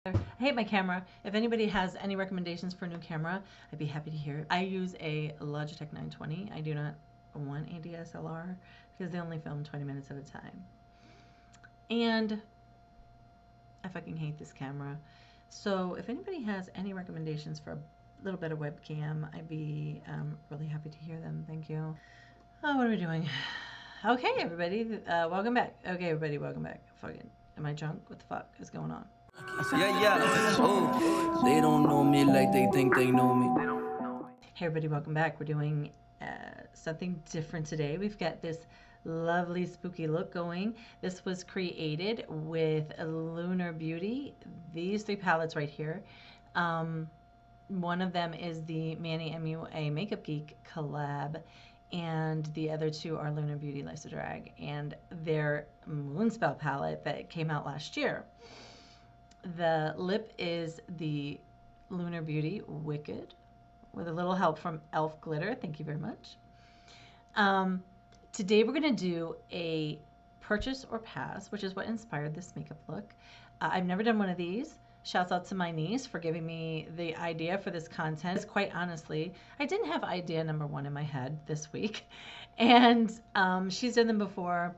I hate my camera. If anybody has any recommendations for a new camera, I'd be happy to hear it. I use a Logitech 920. I do not want a DSLR because they only film 20 minutes at a time. And I fucking hate this camera. So if anybody has any recommendations for a little bit of webcam, I'd be really happy to hear them. Thank you. Oh, what are we doing? Okay, everybody, welcome back. Okay, everybody, welcome back. Fucking, am I drunk? What the fuck is going on? Yeah. Oh, they don't know me like they think they know me. Hey, everybody, welcome back. We're doing something different today. We've got this lovely spooky look going. This was created with Lunar Beauty. These three palettes right here. One of them is the Manny MUA Makeup Geek collab, and the other two are Lunar Beauty Lysodrag and their Moonspell palette that came out last year. The lip is the Lunar Beauty Wicked with a little help from Elf Glitter. Thank you very much. Today we're going to do a purchase or pass, which is what inspired this makeup look. I've never done one of these. Shouts out to my niece for giving me the idea for this content. Quite honestly, I didn't have idea number one in my head this week. And she's done them before.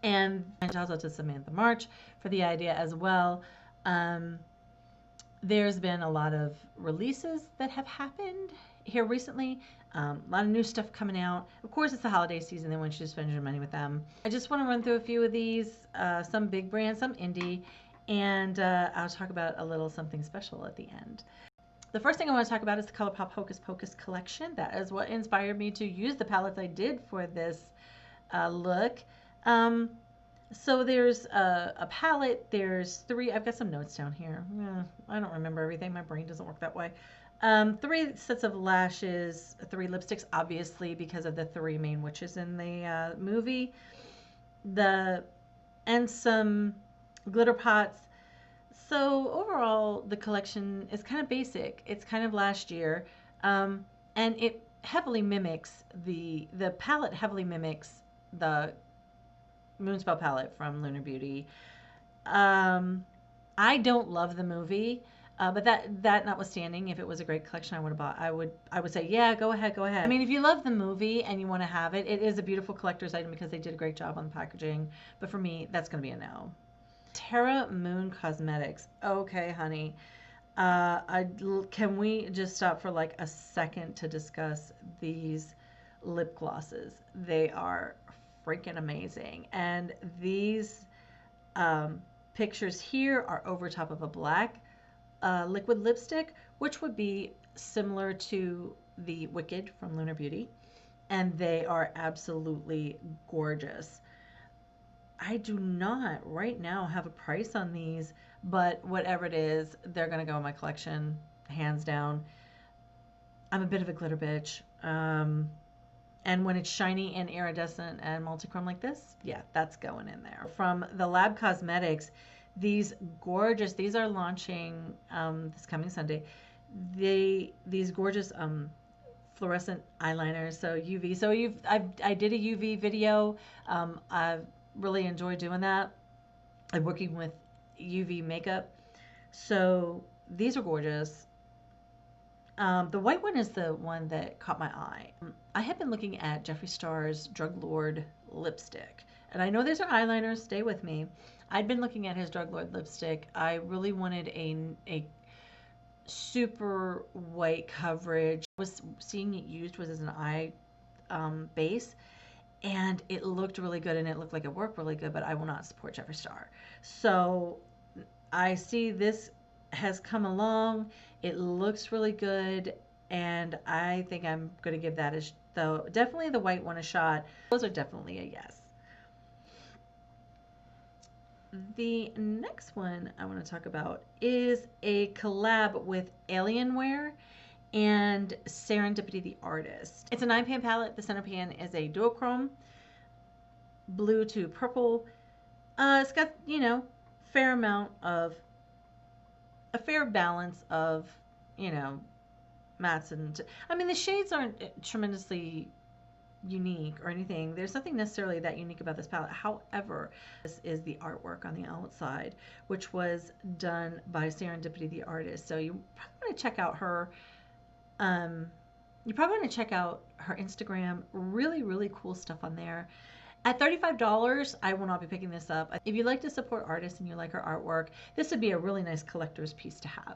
And shouts out to Samantha March for the idea as well. There's been a lot of releases that have happened here recently. A lot of new stuff coming out. Of course, it's the holiday season. They want you to spend your money with them. I just want to run through a few of these, some big brands, some indie, and I'll talk about a little something special at the end. The first thing I want to talk about is the ColourPop Hocus Pocus collection. That is what inspired me to use the palettes I did for this look. So there's a palette, there's three, I've got some notes down here. I don't remember everything, my brain doesn't work that way. 3 sets of lashes, 3 lipsticks, obviously because of the 3 main witches in the movie. And some glitter pots. So overall, the collection is kind of basic. It's kind of last year, and it heavily mimics the palette heavily mimics the Moonspell palette from Lunar Beauty. I don't love the movie, but that notwithstanding, if it was a great collection, I would have bought. I would say, yeah, go ahead. I mean, if you love the movie and you want to have it, it is a beautiful collector's item because they did a great job on the packaging. But for me, that's going to be a no. Terra Moon Cosmetics. Okay, honey. Can we just stop for like a second to discuss these lip glosses? They are freaking amazing. And these pictures here are over top of a black liquid lipstick, which would be similar to the Wicked from Lunar Beauty. And they are absolutely gorgeous. I do not right now have a price on these, but whatever it is, they're going to go in my collection, hands down. I'm a bit of a glitter bitch. And when it's shiny and iridescent and multichrome like this, yeah, that's going in there. From the Lab Cosmetics, these are launching this coming Sunday. These gorgeous fluorescent eyeliners, so UV. So I did a UV video. I've really enjoyed doing that. I'm working with UV makeup. So these are gorgeous. The white one is the one that caught my eye. I have been looking at Jeffree Star's Drug Lord lipstick. And I know these are eyeliners, stay with me. I'd been looking at his Drug Lord lipstick. I really wanted a super white coverage. I was seeing it used was as an eye base. And it looked really good and it looked like it worked really good, but I will not support Jeffree Star. So I see this has come along. It looks really good. And I think I'm going to give that definitely the white one a shot. Those are definitely a yes. The next one I want to talk about is a collab with Alienware and Serendipity the Artist. It's a 9-pan palette. The center pan is a duochrome, blue to purple. It's got, fair balance of, mattes and, I mean, the shades aren't tremendously unique or anything. There's nothing necessarily that unique about this palette. However, this is the artwork on the outside, which was done by Serendipity the artist. So you probably want to check out her. You probably want to check out her Instagram. Really, really cool stuff on there. At $35, I will not be picking this up. If you like to support artists and you like her artwork, this would be a really nice collector's piece to have.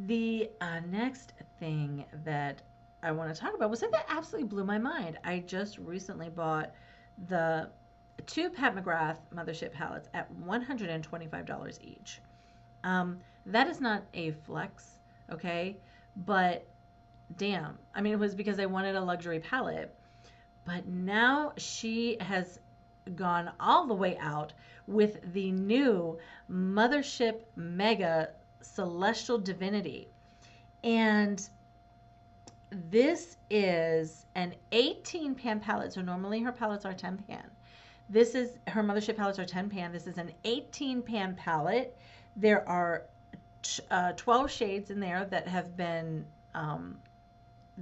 The next thing that I want to talk about was something that absolutely blew my mind. I just recently bought the 2 Pat McGrath Mothership palettes at $125 each. That is not a flex, okay? But damn, I mean, it was because I wanted a luxury palette. But now she has gone all the way out with the new Mothership Mega Celestial Divinity. And this is an 18 pan palette. So normally her palettes are 10 pan. This is, her Mothership palettes are 10 pan. This is an 18 pan palette. There are 12 shades in there that have been,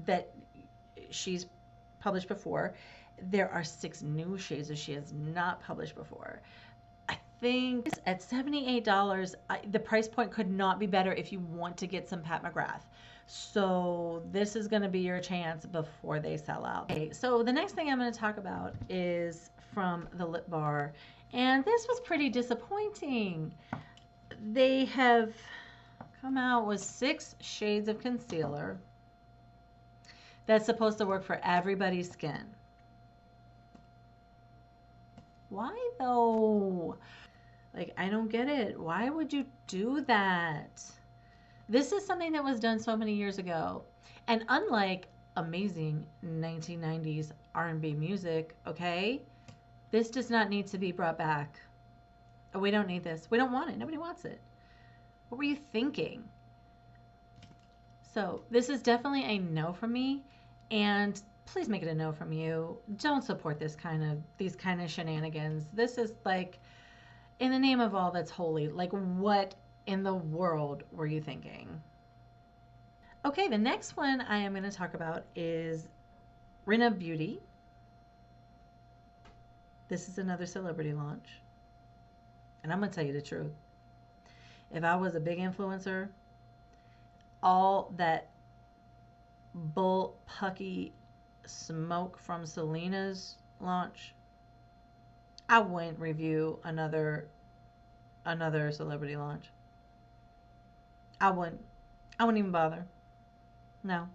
that she's published before. There are 6 new shades that she has not published before. I think at $78, the price point could not be better if you want to get some Pat McGrath. So this is going to be your chance before they sell out. Okay, so the next thing I'm going to talk about is from the Lip Bar, and this was pretty disappointing. They have come out with 6 shades of concealer that's supposed to work for everybody's skin. Why though? Like, I don't get it. Why would you do that? This is something that was done so many years ago. And unlike amazing 1990s R&B music, okay, this does not need to be brought back. We don't need this. We don't want it. Nobody wants it. What were you thinking? So this is definitely a no from me. And please make it a no from you. Don't support these kind of shenanigans. This is like, in the name of all that's holy, like what in the world were you thinking? Okay, the next one I am going to talk about is Rin of Beauty. This is another celebrity launch. And I'm going to tell you the truth. If I was a big influencer, all that bullpucky smoke from Selena's launch, I wouldn't review another celebrity launch. I wouldn't even bother. No.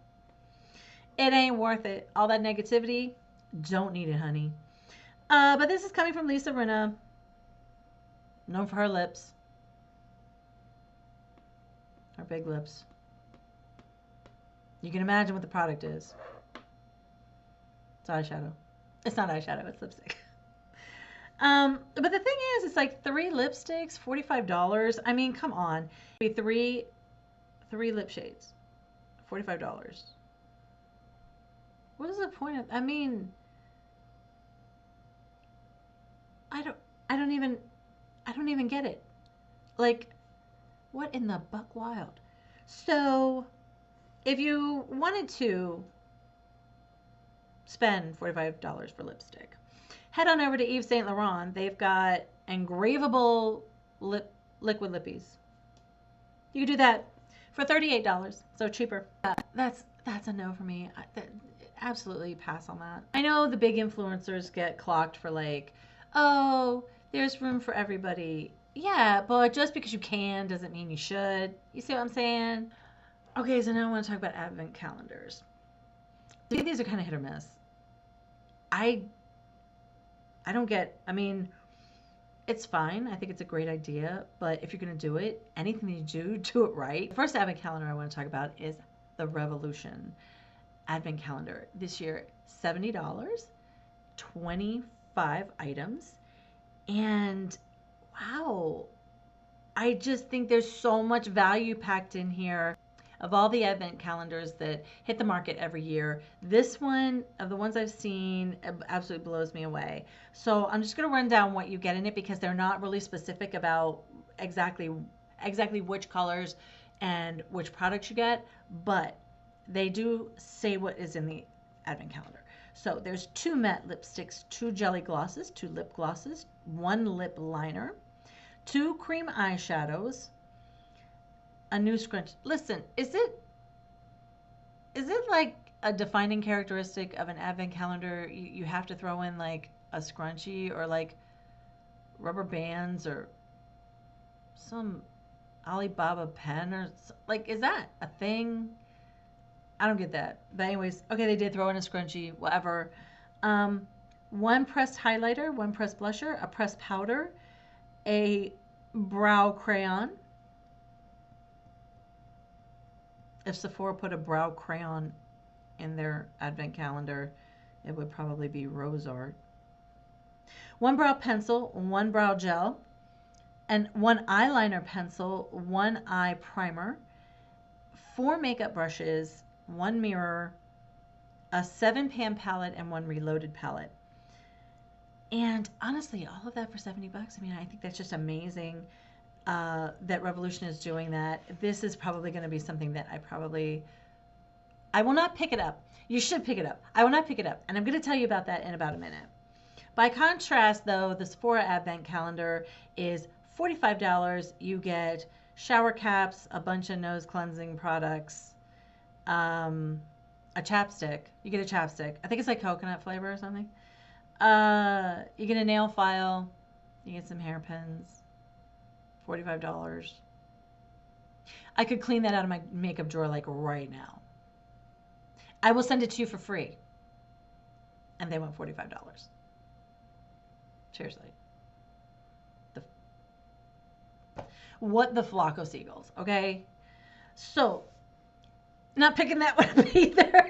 It ain't worth it. All that negativity, don't need it, honey. But this is coming from Lisa Rinna, known for her lips. Her big lips. You can imagine what the product is. It's eyeshadow. It's not eyeshadow, it's lipstick. But the thing is, it's like 3 lipsticks, $45. I mean, come on. 3 lip shades, $45. What is the point of, I mean, I don't even get it. Like, what in the buck wild? So, if you wanted to spend $45 for lipstick, head on over to Yves Saint Laurent. They've got engravable liquid lippies. You can do that for $38, so cheaper. That's a no for me. Absolutely pass on that. I know the big influencers get clocked for like, oh, there's room for everybody. Yeah, but just because you can doesn't mean you should. You see what I'm saying? Okay, so now I want to talk about advent calendars. These are kind of hit or miss. I don't get, I mean, it's fine. I think it's a great idea, but if you're going to do it, anything you do it right. The first advent calendar I want to talk about is the Revolution advent calendar. This year, $70, 25 items, and wow, I just think there's so much value packed in here. Of all the advent calendars that hit the market every year, this one, of the ones I've seen, absolutely blows me away. So I'm just going to run down what you get in it because they're not really specific about exactly which colors and which products you get, but they do say what is in the advent calendar. So there's 2 matte lipsticks, 2 jelly glosses, 2 lip glosses, 1 lip liner, 2 cream eyeshadows, a new scrunch. Listen, is it like a defining characteristic of an advent calendar? You have to throw in like a scrunchie or like rubber bands or some Alibaba pen or like, is that a thing? I don't get that. But anyways, okay, they did throw in a scrunchie, whatever. 1 pressed highlighter, 1 pressed blusher, a pressed powder, a brow crayon. If Sephora put a brow crayon in their advent calendar, it would probably be Rose Art. 1 brow pencil, 1 brow gel, and 1 eyeliner pencil, 1 eye primer, 4 makeup brushes, 1 mirror, a 7-pan palette, and 1 reloaded palette. And honestly, all of that for $70. I mean, I think that's just amazing that Revolution is doing that. This is probably going to be something that I will not pick it up. You should pick it up. I will not pick it up. And I'm going to tell you about that in about a minute. By contrast, though, the Sephora Advent Calendar is $45. You get shower caps, a bunch of nose cleansing products, a chapstick. You get a chapstick. I think it's like coconut flavor or something. You get a nail file. You get some hairpins. $45. I could clean that out of my makeup drawer like right now. I will send it to you for free. And they want $45. Seriously. What the flock of seagulls, okay? So, not picking that one up either.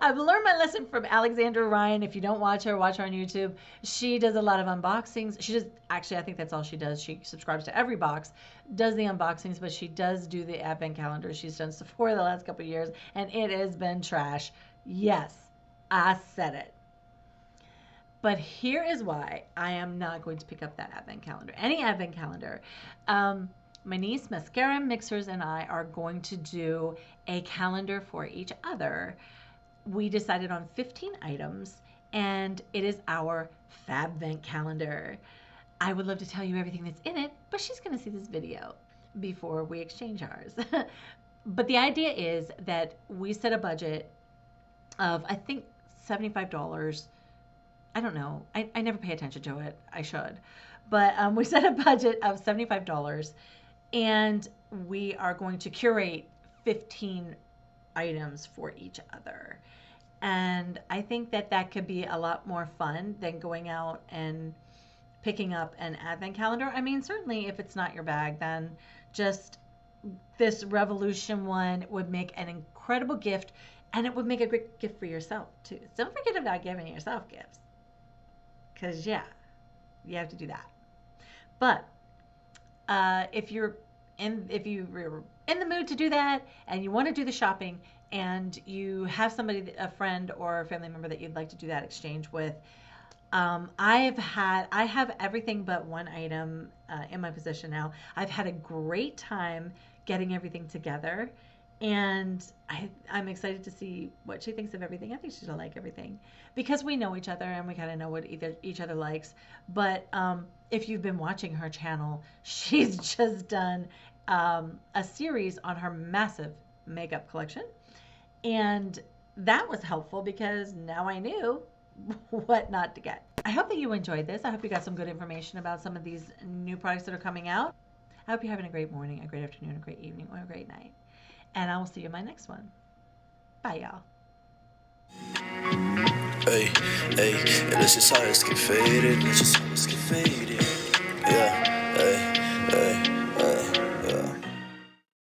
I've learned my lesson from Alexandra Ryan. If you don't watch her on YouTube. She does a lot of unboxings. She does, actually, I think that's all she does. She subscribes to every box, does the unboxings, but she does do the advent calendar. She's done Sephora the last couple of years, and it has been trash. Yes, I said it. But here is why I am not going to pick up that advent calendar. Any advent calendar. My niece, Mascara Mixers, and I are going to do a calendar for each other. We decided on 15 items, and it is our Fabvent calendar. I would love to tell you everything that's in it, but she's going to see this video before we exchange ours. But the idea is that we set a budget of, I think, $75. I don't know. I never pay attention to it. I should. But we set a budget of $75, and we are going to curate 15 items for each other. And I think that that could be a lot more fun than going out and picking up an advent calendar. I mean, certainly if it's not your bag, then just this Revolution one would make an incredible gift, and it would make a great gift for yourself too. Don't forget about giving yourself gifts, because yeah, you have to do that. But if you're in the mood to do that and you want to do the shopping and you have somebody, a friend or a family member that you'd like to do that exchange with, I have everything but one item in my possession now. I've had a great time getting everything together, and I'm excited to see what she thinks of everything. I think she's gonna like everything because we know each other and we kind of know what each other likes. But if you've been watching her channel, she's just done a series on her massive makeup collection, and that was helpful because now I knew what not to get. I hope that you enjoyed this. I hope you got some good information about some of these new products that are coming out. I hope you're having a great morning, a great afternoon, a great evening, or a great night. And I will see you in my next one. Bye, y'all. Hey, hey, let's just how it's get faded. Let's just how it's get faded.